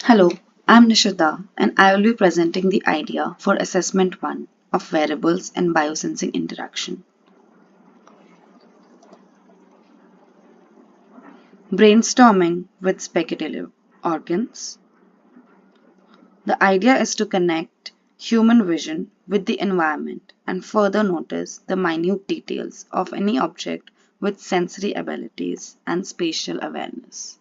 Hello, I'm Nishita and I will be presenting the idea for Assessment 1 of Variables and Biosensing Interaction. Brainstorming with speculative organs. The idea is to connect human vision with the environment and further notice the minute details of any object with sensory abilities and spatial awareness.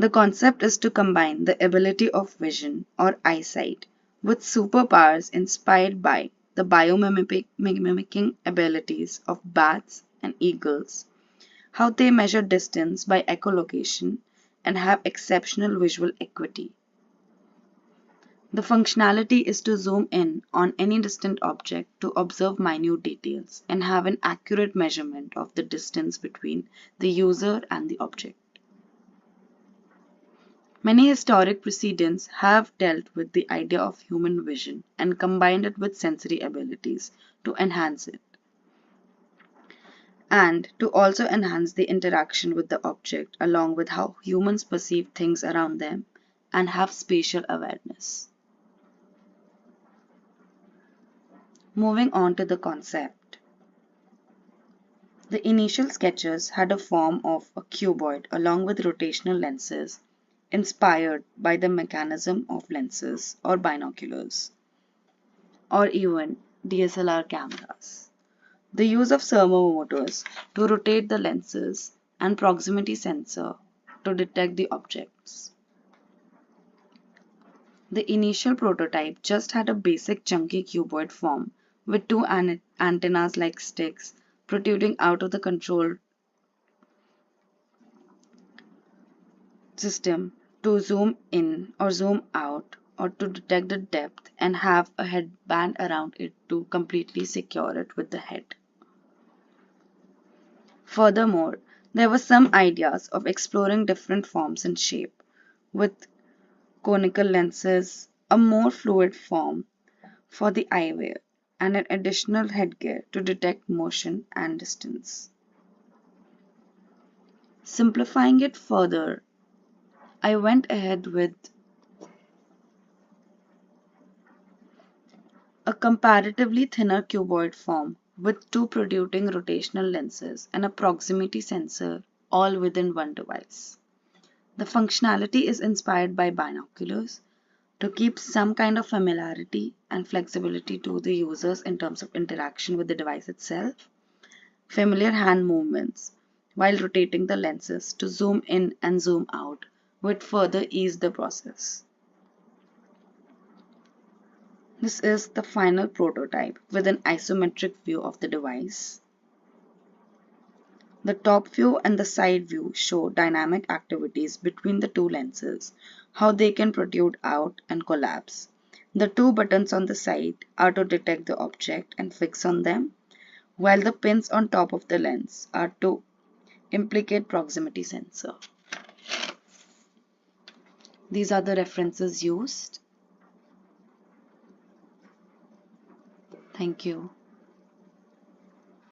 The concept is to combine the ability of vision or eyesight with superpowers inspired by the biomimicking abilities of bats and eagles, how they measure distance by echolocation and have exceptional visual acuity. The functionality is to zoom in on any distant object to observe minute details and have an accurate measurement of the distance between the user and the object. Many historic precedents have dealt with the idea of human vision and combined it with sensory abilities to enhance it, and to also enhance the interaction with the object along with how humans perceive things around them and have spatial awareness. Moving on to the concept. The initial sketches had a form of a cuboid along with rotational lenses inspired by the mechanism of lenses or binoculars, or even DSLR cameras. The use of servo motors to rotate the lenses and proximity sensor to detect the objects. The initial prototype just had a basic chunky cuboid form with two antennas like sticks protruding out of the control system to zoom in or zoom out or to detect the depth and have a headband around it to completely secure it with the head. Furthermore, there were some ideas of exploring different forms and shape with conical lenses, a more fluid form for the eyewear, and an additional headgear to detect motion and distance. Simplifying it further, I went ahead with a comparatively thinner cuboid form with two protruding rotational lenses and a proximity sensor all within one device. The functionality is inspired by binoculars to keep some kind of familiarity and flexibility to the users in terms of interaction with the device itself, familiar hand movements while rotating the lenses to zoom in and zoom out would further ease the process. This is the final prototype with an isometric view of the device. The top view and the side view show dynamic activities between the two lenses, how they can protrude out and collapse. The two buttons on the side are to detect the object and fix on them, while the pins on top of the lens are to implicate proximity sensor. These are the references used. Thank you.